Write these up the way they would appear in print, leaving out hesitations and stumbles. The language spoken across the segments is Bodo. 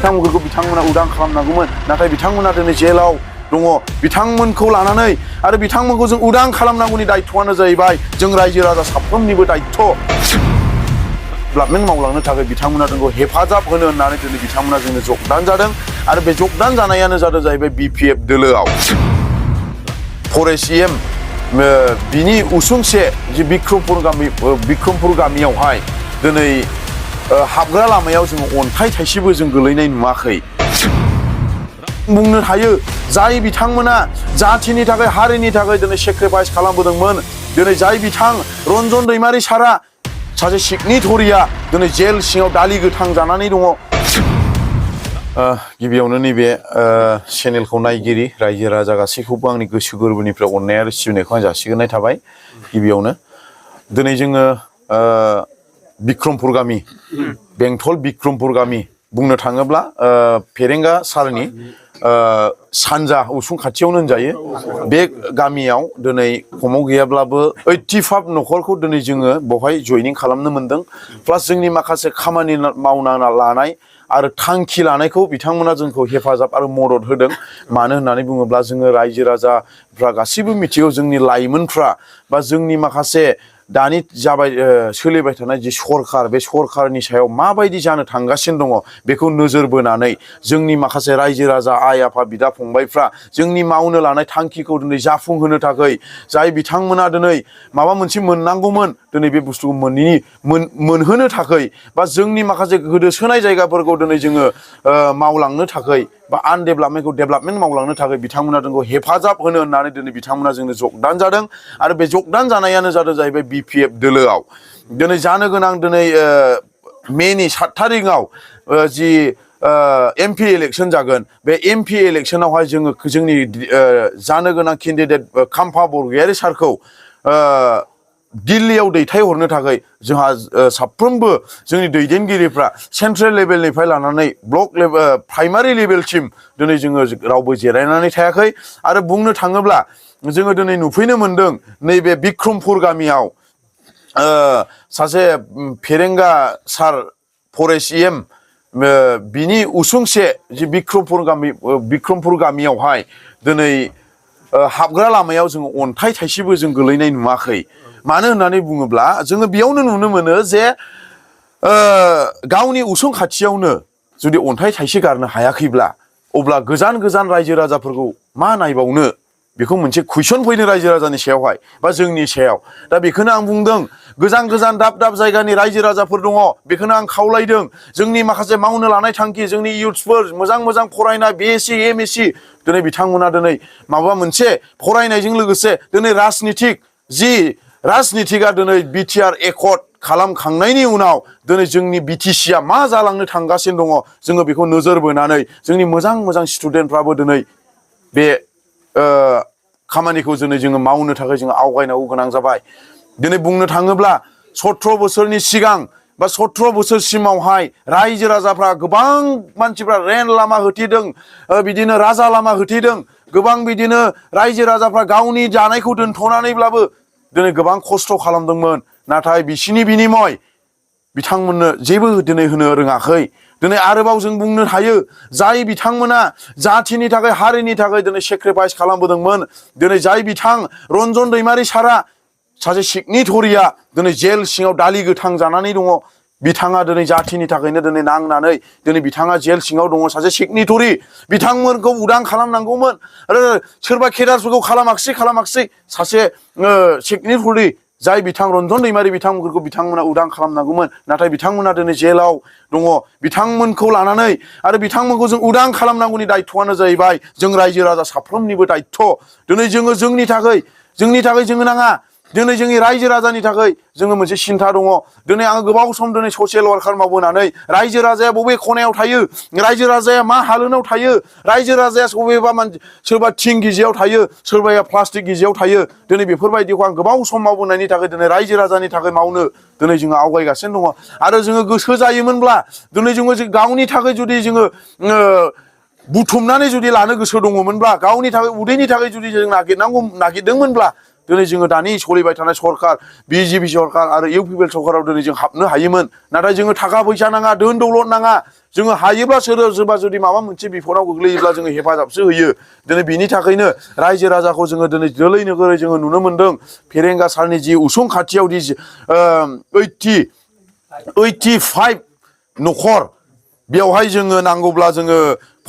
बिथांमोनखौ बिथांमोना उदां खालामनांगौमोन नाथाय बिथांमोना दिनै जेलाव दङ बिथांमोनखौ लानानै आरो बिथांमोनखौ जों उदां खालामनांगौनि दायित्वआनो जाहैबाय जों रायजो राजा साफ्रोमनिबो दायित्व डेभेलपमेन्ट मावलांनो थाखाय बिथांमोना जोंखौ हेफाजाब होनो होननानै दिनै बिथांमोना जोंनो जगदान जादों आरो बे जगदान जानायानो जादों जाहैबाय BPF दोलोआव फरेस्ट EM बिनि उसुंसे जे बिक्रमपुर गामियावहाय दिनै हाबग्रा लामायाव जोङो अन्थाइ थाइसेबो जों गोलैनाय नुवाखै बुंनो हायो जाय बिथांमोना जाथिनि थाखाय हारिनि थाखाय दिनै सेक्रिफाइस खालामबोदोंमोन दिनै जाय बिथां रन्जन दैमारि सारा सासे सिगनेटरिया दिनै जेल सिङाव दालि गोथां जानानै दङ गिबियावनो नैबे चेनेलखौ नायगिरि रायजो राजा गासैखौबो आंनि गोसो गोरबोनिफ्राय अननाय आरो सिबिनायखौ आं जासिगोरनाय थाबाय गिबियावनो दिनै जोङो बिक्रमपुर गामि बेंटल बिक्रमपुर गामि बुंनो थाङोब्ला फेरेंगा सारनि सानजा उसुं खाथियावनो होनजायो बे गामियाव दिनै खमाव गैयाब्लाबो 85 न'खरखौ दिनै जोङो बेवहाय जयनिं खालामनो मोनदों प्लास जोंनि माखासे खामानि मावना लानाय आरो थांखि लानायखौ बिथांमोना जोंखौ हेफाजाब आरो मदद होदों मानो होननानै बुङोब्ला जोङो रायजो राजाफ्रा गासैबो मिथिगौ जोंनि लाइमोनफ्रा बा जोंनि माखासे दानि जाबाय सोलिबाय थानाय जि सरखार बे सरखारनि सायाव माबायदि जानो थांगासिनो दङ बेखौ नोजोर बोनानै जोंनि माखासे रायजो राजा आइ आफा बिदा फंबायफ्रा जोंनि मावनो लानाय थांखिखौ दिनै जाफुंहोनो थाखाय जाय बिथांमोना दिनै माबा मोनसे मोननांगौमोन दिनै बे बुस्थुखौ मोनहोनो थाखाय बा जोंनि माखासे गोदोसोनाय जायगाफोरखौ दिनै जोङो मावलांनो थाखाय बा आनडेभेलपमेन्टखौ डेभेलपमेन्ट मावलांनो थाखाय बिथांमोना जोंखौ हेफाजाब होनो होननानै दिनै बिथांमोना जोंनो जगदान जादों आरो बे जगदान जानायानो जादों जाहैबाय BPF दोलोआव दिनै जानो गोनां दिनै मेनि 7 थारिखआव जि MP इलेक्सन जागोन बे MP इलेक्सनावहाय जोङो जोंनि जानो गोनां केन्डिडेट खाम्फा बरगयारि सारखौ दिल्लीयाव दैथायहरनो थाखाय जोंहा साफ्रोमबो जोंनि दैदेनगिरिफ्रा सेन्ट्रेल लेभेलनिफ्राय लानानै ब्लक लेभेल प्राइमारि लेभेलसिम दिनै जोङो रावबो जिरायनानै थायाखै आरो बुंनो थाङोब्ला जोङो दिनै नुफैनो मोनदों नैबे बिक्रमपुर गामियाव सासे फेरेंगा सार फरेस्ट EM बिनि उसुंसे जि बिक्रमपुर गामियावहाय दिनै हाबग्रा लामायाव जोङो अन्थाइ थाइसेबो जों गोलैनाय नुवाखै मानो होननानै बुङोब्ला जोङो बेयावनो नुनो मोनो जे गावनि उसुं खाथियावनो जुदि अन्थाइ थाइसे गारनो हायाखैब्ला अब्ला गोजान गोजान रायजो राजाफोरखौ मा नायबावनो बेखौ मोनसे कुइसन फैनो रायजो राजानि सायावहाय बा जोंनि सायाव दा बेखौनो आं बुंदों गोजान गोजान दाब दाब जायगानि रायजो राजाफोर दङ बेखौनो आं खावलायदों जोंनि माखासे मावनो लानाय थांखि जोंनि इयुथ्सफोर मोजां मोजां फरायनाय BSc MSc दिनै बिथांमोना दिनै माबा मोनसे फरायनायजों लोगोसे दिनै राजनितिकआ दिनै BTR एकर्ड खालामखांनायनि उनाव दिनै जोंनि BTCआ मा जालांनो थांगासिनो दङ जोङो बेखौ नोजोर बोनानै जोंनि मोजां मोजां स्टुडेन्टफ्राबो दिनै बे खामानिखौ दिनै जोङो मावनो थाखाय जोङो आवगायनांगौ गोनां जाबाय दिनै बुंनो थाङोब्ला 17 बोसोरनि सिगां बा 17 बोसोरसिमावहाय रायजो राजाफ्रा गोबां मानसिफ्रा रेल लामा होथेदों बिदिनो राजा लामा होथेदों गोबां बिदिनो रायजो राजाफ्रा गावनि जानायखौ दोनथ'नानैब्लाबो दिनै गोबां खस्थ' खालामदोंमोन नाथाय बिसिनि बिनिमय बिथांमोननो जेबो दिनै होनो रोङाखै दिनै आरोबाव जों बुंनो हायो जाय बिथांमोना जाथिनि थाखाय हारिनि थाखाय दिनै सेक्रिफाइस खालामबोदोंमोन दिनै जाय बिथां रन्जन दैमारि सारा सासे सिगनेटरिया दिनै जेल सिङाव दालि गोथां जानानै दङ बिथाङा दिनै जाथिनि थाखायनो दिनै नांनानै दिनै बिथाङा जेल सिङाव दङ सासे सिगनेटरि बिथांमोनखौ उदां खालामनांगौमोन आरो सोरबा केडारफोरखौ खालामाखिसै सासे सिगनेटरि जाय बिथां रन्जन दैमारि बिथांमोनखौ बिथांमोना उदां खालामनांगौमोन नाथाय बिथांमोना दिनै जेलाव दङ बिथांमोनखौ लानानै आरो बिथांमोनखौ जों उदां खालामनांगौनि दायित्वआनो जाहैबाय जों रायजो राजा साफ्रोमनिबो दायित्व दिनै जोङो जोंनि थाखाय जोङो नाङा दिनै जोंनि रायजो राजानि थाखाय जोङो मोनसे सिन्था दङ दिनै आङो गोबाव सम दिनै ससियेल वार्कार मावबोनानै रायजो राजाया बबे खनायाव थायो रायजो राजाया मा हालोदाव थायो रायजो राजाया सोरबा थिं गिजियाव थायो सोरबाया प्लास्टिक गिजियाव थायो दिनै बेफोरबायदिखौ आं गोबाव सम मावबोनायनि थाखाय दिनै रायजो राजानि थाखाय मावनो दिनै जोङो आवगायगासिनो दङ आरो जोङो गोसो जायोमोनब्ला दिनै जोङो गावनि थाखाय जुदि जोङो बुथुमनानै जुदि लानो गोसो दङमोनब्ला गावनि थाखाय उदैनि थाखाय जुदि जों नागिरदोंमोनब्ला दिनै जोङो दानि सोलिबाय थानाय सरकार बिजेपि सरकार आरो इउपिपिएल सरकाराव दिनै जों हाबनो हायोमोन नाथाय जोङो थाखा फैसा नाङा धोन दौलत नाङा जोङो हायोब्ला सोरबा जुदि माबा मोनसे बिफदाव गोग्लैयोब्ला जोङो हेफाजाबसो होयो दिनै बिनि थाखायनो रायजो राजाखौ जोङो दिनै जोलै नोगोरै जोङो नुनो मोन्दों फेरेंगा सारनि जि उसुं खाथियाव दि 85 न'खर बेवहाय जोङो नांगौब्ला जोङो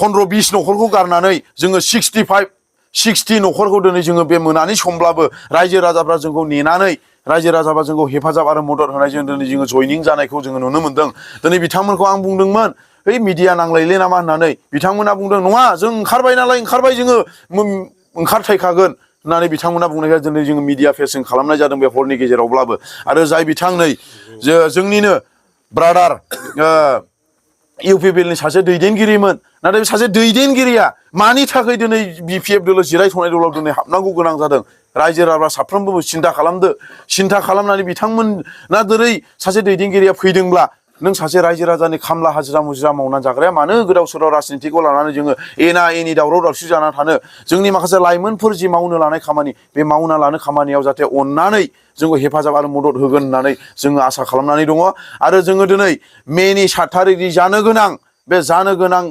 15-20 न'खरखौ गारनानै जोङो 60 न'खरखौ दिनै जोङो बे मोनानि समब्लाबो रायजो राजाफ्रा जोंखौ नेनानै रायजो राजाफ्रा जोंखौ हेफाजाब आरो मदद होनायजों दिनै जोङो जयनिं जानायखौ जोङो नुनो मोन्दों दिनै बिथांमोनखौ आं बुंदोंमोन ओइ मिडिया नांलायले नामा होननानै बिथांमोना बुंदों नङा जों ओंखारबाय नालाय ओंखारबाय जोङो ओंखारथायखागोन होननानै बिथांमोना बुंनायखाय दिनै जोङो मिडिया फेसिं खालामनाय जादों बे हरनि गेजेरावब्लाबो आरो जाय बिथां नै जोंनिनो ब्रादार इउपिपिएलनि सासे दैदेनगिरिमोन नाथाय बे सासे दैदेनगिरिया मानि थाखाय दिनै बिपिएफ दोलो जिरायथ'नाय दलाव दिनै हाबनांगौ गोनां जादों रायजो राजा साफ्रोमबो सिन्था खालामनानै बिथांमोना दिनै सासे दैदेनगिरिया फैदोंब्ला नों सासे रायजो राजानि खामला हाजिरा मुजिरा मावनानै जाग्राया मानो गोदाव सोराव राजनितिखौ लानानै जोङो एना एनि दावराव दावसि जानानै थानो जोंनि माखासे लाइमोनफोर जि मावनो लानाय खामानि बे मावना लानो खामानियाव जाहाथे अननानै जोंखौ हेफाजाब आरो मदद होगोन होननानै जोङो आसा खालामनानै दङ आरो जोङो दिनै मेनि 7 थारिखनि जानो गोनां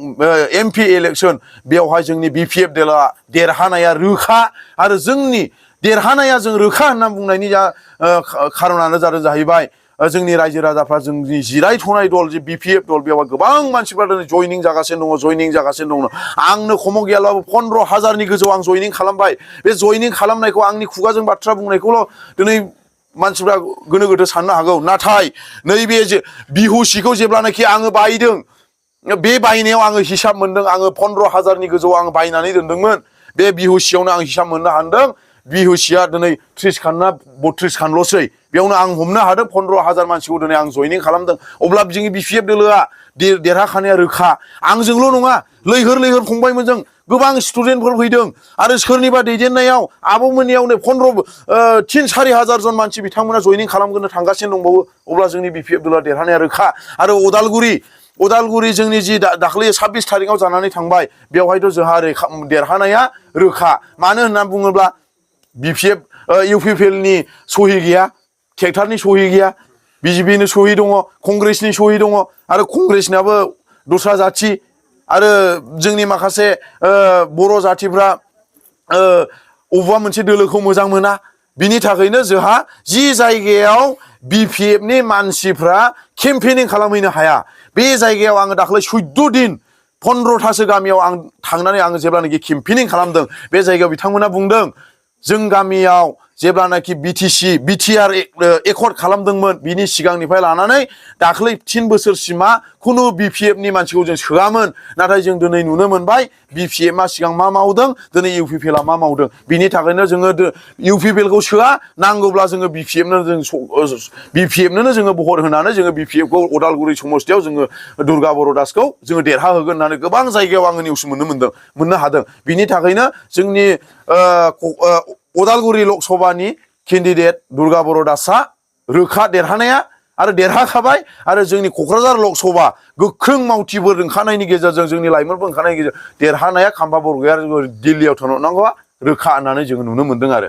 एमपि इलेक्सन बेवहाय जोंनि बिपिएफ दोलोआ देरहानाया रोखा आरो जोंनि देरहानाया जों रोखा होनना बुंनायनि खारनानो जाहैबाय जोंनि रायजो राजाफ्रा जोंनि जिरायथ'नाय दल जे बिपिएफ दल बेवहाय गोबां मानसिफ्रा दिनै जयनिं जागासिनो दङ आंनो खमाव गैयाब्लाबो 15,000नि गोजौ आं जयनिं खालामबाय बे जयनिं खालामनायखौ आंनि खुगाजों बाथ्रा बुंनायखौल' दिनै मानसिफ्रा गोनो गोथो साननो हागौ नाथाय नैबे बिहुसिखौ जेब्लानाखि आङो बायदों बे बायनायाव आङो हिसाब मोनदों आङो 15,000नि गोजौआव आं बायनानै दोनदोंमोन बे बिहुसियावनो आं हिसाब मोननो हादों बिहुसिया दिनै 30 खान ना 32 खानल'सै बेयावनो आं हमनो हादों 15,000 मानसिखौ दिनै आं जयनिं खालामदों अब्ला जोंनि बिपिएफ दोलोआ देरहाखानाया रोखा आंजोंल' नङा लैहोर फंबायमोनजों गोबां स्टुडेन्टफोर फैदों आरो सोरनिबा दैदेननायाव आब'मोननियावनो 3-4 हाजार जन मानसि बिथांमोना जयनिं खालामगोनो थांगासिनो दंबावो अब्ला जोंनि बिपिएफ दोलोआ देरहानाया रोखा आरो उदालगुरि जोंनि जि दाख्लै 26 थारिखआव जानानै थांबाय बेवहायथ' जोंहा देरहानाया रोखा मानो होनना बुङोब्ला बिपिएफ इउपिपिएलनि सहि गैया ट्रेक्टरनि सहि गैया बिजेपिनि सहि दङ कंग्रेसनि सहि दङ आरो कंग्रेसनाबो दस्रा जाथि आरो जोंनि माखासे बर' जाथिफ्रा अबेबा मोनसे दोलोखौ मोजां मोना बिनि थाखायनो जोंहा जि जायगायाव बिपिएफनि मानसिफ्रा केम्पेनिं खालामहैनो हाया बे जायगायाव आङो दाख्लै 14 दिन 15थासो गामियाव आं थांनानै आङो जेब्लानाखि केम्पेनिं खालामदों बे जायगायाव बिथांमोना बुंदों जों गामियाव जेब्लानाखि बिटिआर एकर्ड खालामदोंमोन बिनि सिगांनिफ्राय लानानै दाख्लै 3 बोसोरसिमा खुनु बिपिएफनि मानसिखौ जों सोआमोन नाथाय जों दिनै नुनो मोनबाय बिपिएफआ सिगां मा मावदों दिनै इउपिपिएलआ मा मावदों बिनि थाखायनो जोङो इउपिपिएलखौ सोआ नांगौब्ला जोङो बिपिएफनो जोङो भट होनानै जोङो बिपिएफखौ उदालगुरि समस्तियाव जोङो दुर्गा बर' दासखौ जोङो देरहाहोगोन होननानै गोबां जायगायाव आङो निउस मोननो हादों बिनि थाखायनो जोंनि उदालगुरि लकसभानि केन्डिडेट दुर्गा बर' दासआ रोखा देरहानाया आरो देरहाखाबाय आरो जोंनि क'क्राझार लकसभा गोख्रों मावथिफोर ओंखारनायनि गेजेरजों जोंनि लाइमोनफोर ओंखारनायनि गेजेरजों देरहानाया खाम्फा बरग'यारि दिल्लीयाव थांनांगौआ रोखा होननानै जोङो नुनो मोन्दों आरो